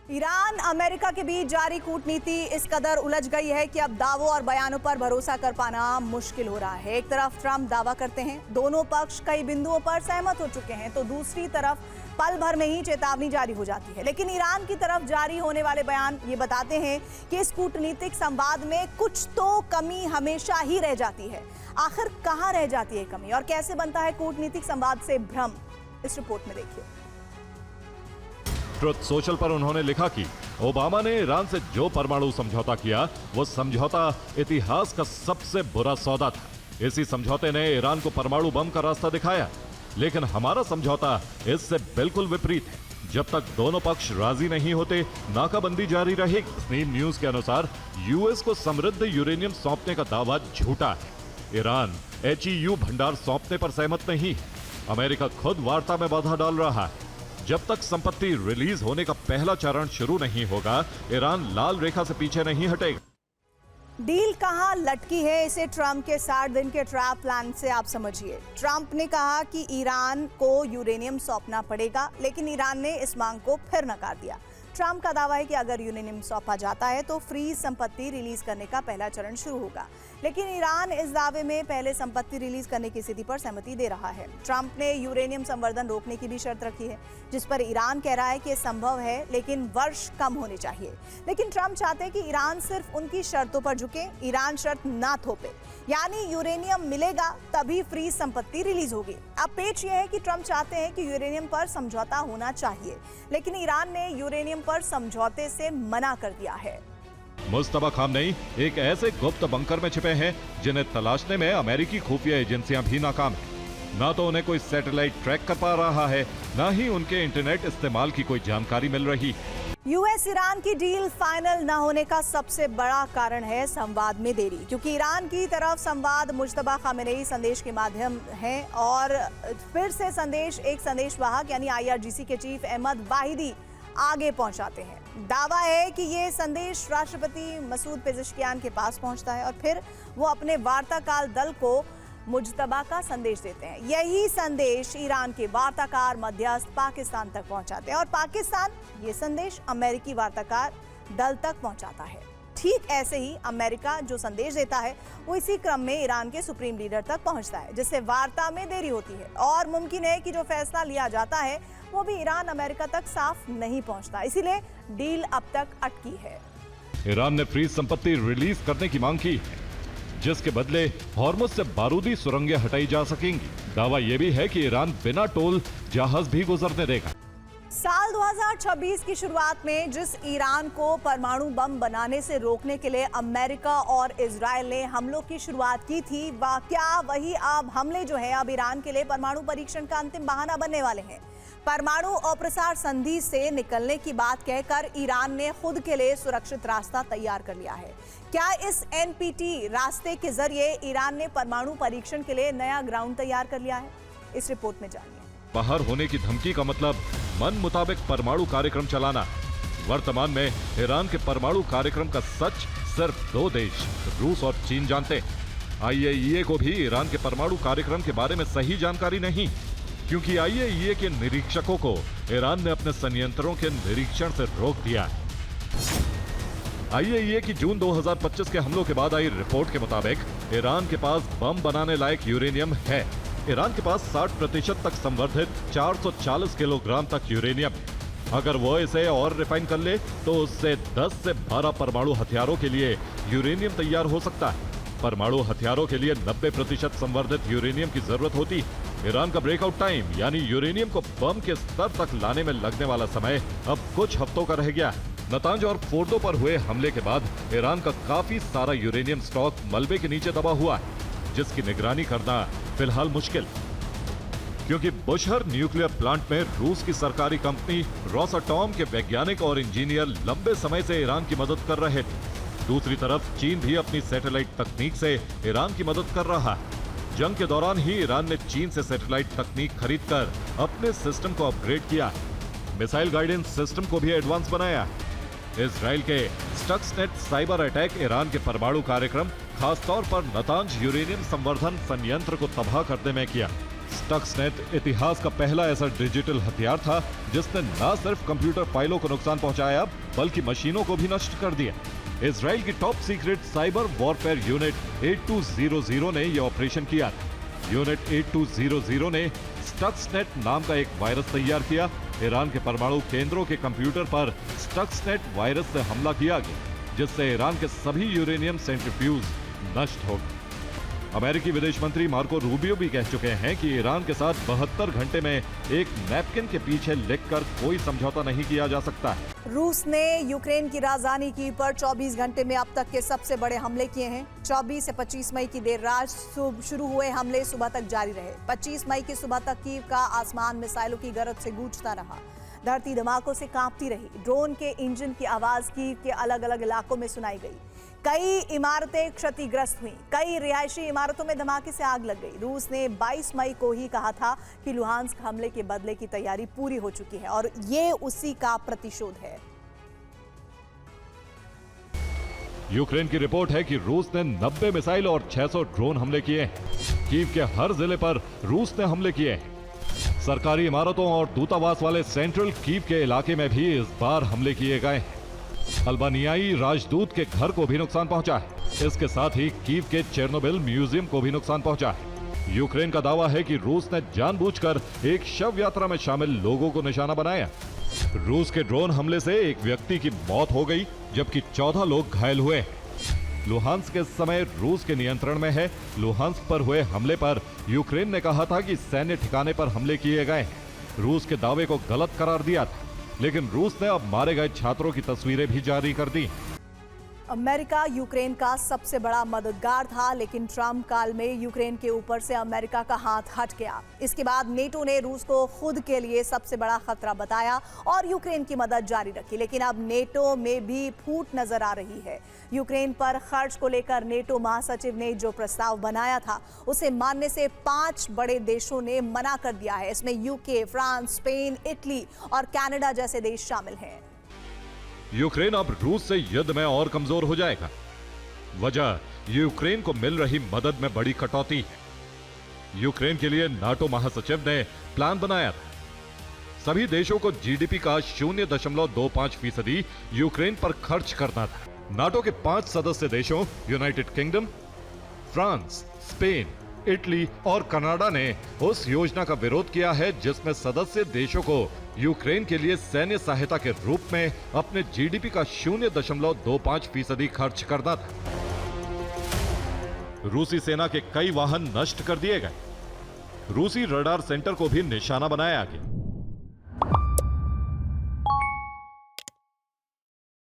Iran America के बीच जारी कूटनीति इस कदर उलझ गई है कि अब दावों और बयानों पर भरोसा कर पाना मुश्किल हो रहा है। एक तरफ ट्रंप दावा करते हैं, दोनों पक्ष कई बिंदुओं पर सहमत हो चुके हैं, तो दूसरी तरफ पल भर में ही चेतावनी जारी हो जाती है। लेकिन ईरान की तरफ जारी होने वाले बयान ये बताते हैं कि इस कूटनीतिक संवाद में कुछ तो कमी हमेशा ही रह जाती है। आखिर कहाँ रह जाती है कमी और कैसे बनता है कूटनीतिक संवाद से भ्रम, इस रिपोर्ट में देखिए। ट्रुथ सोशल पर उन्होंने लिखा कि ओबामा ने ईरान से जो परमाणु समझौता किया वो समझौता इतिहास का सबसे बुरा सौदा था। इसी समझौते ने ईरान को परमाणु बम का रास्ता दिखाया, लेकिन हमारा समझौता इससे बिल्कुल विपरीत है। जब तक दोनों पक्ष राजी नहीं होते, नाकाबंदी जारी रहेगी। स्नीम न्यूज के अनुसार यूएस को समृद्ध यूरेनियम सौंपने का दावा झूठा है। ईरान HEU भंडार सौंपने पर सहमत नहीं है। अमेरिका खुद वार्ता में बाधा डाल रहा है। जब तक संपत्ति रिलीज होने का पहला चरण शुरू नहीं होगा, ईरान लाल रेखा से पीछे नहीं हटेगा। डील कहां लटकी है, इसे ट्रंप के 60 दिन के ट्रैप प्लान से आप समझिए। ट्रंप ने कहा कि ईरान को यूरेनियम सौंपना पड़ेगा, लेकिन ईरान ने इस मांग को फिर नकार दिया। ट्रंप का दावा है कि अगर यूरेनियम सौंपा जाता है तो फ्रीज संपत्ति रिलीज करने का पहला चरण शुरू होगा, लेकिन ईरान इस दावे में पहले संपत्ति रिलीज करने की स्थिति पर सहमति दे रहा है। ट्रंप ने यूरेनियम संवर्धन रोकने की भी शर्त रखी है, जिस पर ईरान कह रहा है कि यह संभव है, लेकिन वर्ष कम होने चाहिए। लेकिन ट्रंप चाहते हैं कि ईरान सिर्फ उनकी शर्तों पर झुके, ईरान शर्त ना थोपे, यानी यूरेनियम मिलेगा तभी फ्रीज संपत्ति रिलीज होगी। अब पेच यह है कि ट्रंप चाहते हैं कि यूरेनियम पर समझौता होना चाहिए, लेकिन ईरान ने यूरेनियम पर समझौते से मना कर दिया है। मुस्तफा खामनेई एक ऐसे गुप्त बंकर में छिपे हैं जिन्हें तलाशने में अमेरिकी खुफिया एजेंसियां भी नाकाम हैं। ना तो उन्हें कोई सैटेलाइट ट्रैक कर पा रहा है, ना ही उनके इंटरनेट इस्तेमाल की कोई जानकारी मिल रही। यूएस ईरान की डील फाइनल न होने का सबसे बड़ा कारण है संवाद में देरी, क्योंकि ईरान की तरफ संवाद मुज्तबा खामेनेई संदेश के माध्यम है और फिर से एक संदेशवाहक यानी IRGC के चीफ अहमद वाहिदी आगे पहुंचाते हैं। दावा है कि ये संदेश राष्ट्रपति मसूद पेज़ेश्कियान के पास पहुंचता है और फिर वो अपने वार्ताकार दल को मुज्तबा का संदेश देते हैं। यही संदेश ईरान के वार्ताकार मध्यस्थ पाकिस्तान तक पहुंचाते हैं और पाकिस्तान ये संदेश अमेरिकी वार्ताकार दल तक पहुंचाता है। ठीक ऐसे ही अमेरिका जो संदेश देता है वो इसी क्रम में ईरान के सुप्रीम लीडर तक पहुंचता है, जिससे वार्ता में देरी होती है और मुमकिन है कि जो फैसला लिया जाता है वो भी ईरान अमेरिका तक साफ नहीं पहुंचता। इसीलिए डील अब तक अटकी है। ईरान ने फ्रीज संपत्ति रिलीज करने की मांग की, जिसके बदले हॉर्मुज से बारूदी सुरंगें हटाई जा सकेंगी। दावा यह भी है कि ईरान बिना टोल जहाज भी गुजरने देगा। साल 2026 की शुरुआत में जिस ईरान को परमाणु बम बनाने से रोकने के लिए अमेरिका और इजराइल ने हमलों की शुरुआत की थी, क्या वही अब हमले जो है अब ईरान के लिए परमाणु परीक्षण का अंतिम बहाना बनने वाले हैं। परमाणु अप्रसार संधि से निकलने की बात कहकर ईरान ने खुद के लिए सुरक्षित रास्ता तैयार कर लिया है। क्या इस NPT रास्ते के जरिए ईरान ने परमाणु परीक्षण के लिए नया ग्राउंड तैयार कर लिया है? इस रिपोर्ट में जानिए। बाहर होने की धमकी का मतलब मन मुताबिक परमाणु कार्यक्रम चलाना। वर्तमान में ईरान के परमाणु कार्यक्रम का सच सिर्फ 2 देश, रूस और चीन जानते हैं। IAEA को भी ईरान के परमाणु कार्यक्रम के बारे में सही जानकारी नहीं, क्योंकि IAEA के निरीक्षकों को ईरान ने अपने संयंत्रों के निरीक्षण से रोक दिया है। IAEA की जून 2025 के हमलों के बाद आई रिपोर्ट के मुताबिक ईरान के पास बम बनाने लायक यूरेनियम है। ईरान के पास 60% तक संवर्धित 440 किलोग्राम तक यूरेनियम है। अगर वो इसे और रिफाइन कर ले तो उससे 10 से 12 परमाणु हथियारों के लिए यूरेनियम तैयार हो सकता है। परमाणु हथियारों के लिए 90% संवर्धित यूरेनियम की जरूरत होती है। ईरान का ब्रेकआउट टाइम यानी यूरेनियम को बम के स्तर तक लाने में लगने वाला समय अब कुछ हफ्तों का रह गया है। नतांज और फोर्दो पर हुए हमले के बाद ईरान का काफी सारा यूरेनियम स्टॉक मलबे के नीचे दबा हुआ है, जिसकी निगरानी करना फिलहाल मुश्किल, क्योंकि बुशहर न्यूक्लियर प्लांट में रूस की सरकारी कंपनी रोसअटॉम के वैज्ञानिक और इंजीनियर लंबे समय से ईरान की मदद कर रहे थे। दूसरी तरफ चीन भी अपनी सैटेलाइट तकनीक से ईरान की मदद कर रहा है। जंग के दौरान ही ईरान ने चीन से सैटेलाइट तकनीक खरीदकर अपने सिस्टम को अपग्रेड किया, मिसाइल गाइडेंस सिस्टम को भी एडवांस बनाया। इजराइल के स्टक्सनेट साइबर अटैक ईरान के परमाणु कार्यक्रम, खासतौर पर नतांज यूरेनियम संवर्धन संयंत्र को तबाह करने में किया। स्टक्सनेट इतिहास का पहला ऐसा डिजिटल हथियार था जिसने न सिर्फ कंप्यूटर फाइलों को नुकसान पहुंचाया बल्कि मशीनों को भी नष्ट कर दिया। इजराइल की top secret cyber warfare unit 8200 ने यह ऑपरेशन किया था। यूनिट 8200 ने स्टक्सनेट नाम का एक वायरस तैयार किया। ईरान के परमाणु केंद्रों के कंप्यूटर पर स्टक्सनेट वायरस से हमला किया गया, जिससे ईरान के सभी यूरेनियम सेंट्रीफ्यूज नष्ट हो गए। अमेरिकी विदेश मंत्री मार्को रूबियो भी कह चुके हैं कि ईरान के साथ 72 घंटे में एक नैपकिन के पीछे लिखकर कोई समझौता नहीं किया जा सकता है। रूस ने यूक्रेन की राजधानी कीव पर 24 घंटे में अब तक के सबसे बड़े हमले किए हैं। 24 से 25 मई की देर रात शुरू हुए हमले सुबह तक जारी रहे। 25 मई की सुबह तक कीव का आसमान मिसाइलों की गरज से गूंजता रहा। धरती धमाकों से कांपती रही। ड्रोन के इंजन की आवाज कीव के अलग अलग इलाकों में सुनाई गई। कई इमारतें क्षतिग्रस्त हुई। कई रिहायशी इमारतों में धमाके से आग लग गई। रूस ने 22 मई को ही कहा था कि लुहांस्क हमले के बदले की तैयारी पूरी हो चुकी है और ये उसी का प्रतिशोध है। यूक्रेन की रिपोर्ट है कि रूस ने 90 मिसाइल और 600 ड्रोन हमले किए हैं। कीव के हर जिले पर रूस ने हमले किए हैं। सरकारी इमारतों और दूतावास वाले सेंट्रल कीव के इलाके में भी इस बार हमले किए गए हैं। अल्बानियाई राजदूत के घर को भी नुकसान पहुंचा है। इसके साथ ही कीव के चेर्नोबिल म्यूजियम को भी नुकसान पहुंचा है। यूक्रेन का दावा है कि रूस ने जानबूझकर एक शव यात्रा में शामिल लोगों को निशाना बनाया। रूस के ड्रोन हमले से एक व्यक्ति की मौत हो गई जबकि 14 लोग घायल हुए। लुहांस्क इस समय रूस के नियंत्रण में है। लुहांस्क पर हुए हमले पर यूक्रेन ने कहा था कि सैन्य ठिकाने पर हमले किए गए। रूस के दावे को गलत करार दिया था, लेकिन रूस ने अब मारे गए छात्रों की तस्वीरें भी जारी कर दी। अमेरिका यूक्रेन का सबसे बड़ा मददगार था, लेकिन ट्रंप काल में यूक्रेन के ऊपर से अमेरिका का हाथ हट गया। इसके बाद नेटो ने रूस को खुद के लिए सबसे बड़ा खतरा बताया और यूक्रेन की मदद जारी रखी। लेकिन अब नेटो में भी फूट नजर आ रही है। यूक्रेन पर खर्च को लेकर नेटो महासचिव ने जो प्रस्ताव बनाया था उसे मानने से 5 बड़े देशों ने मना कर दिया है। इसमें यूके, फ्रांस, स्पेन, इटली और कनाडा जैसे देश शामिल हैं। यूक्रेन अब रूस से युद्ध में और कमजोर हो जाएगा। वजह यूक्रेन को मिल रही मदद में बड़ी कटौती है। यूक्रेन के लिए नाटो महासचिव ने प्लान बनाया था। सभी देशों को जीडीपी का 0.25% यूक्रेन पर खर्च करना था। नाटो के 5 सदस्य देशों United kingdom, France, Spain, Italy और कनाडा ने उस योजना का विरोध किया है जिसमें सदस्य देशों को यूक्रेन के लिए सैन्य सहायता के रूप में अपने जीडीपी का 0.25% खर्च करना था। रूसी सेना के कई वाहन नष्ट कर दिए गए। रूसी रडार सेंटर को भी निशाना बनाया गया।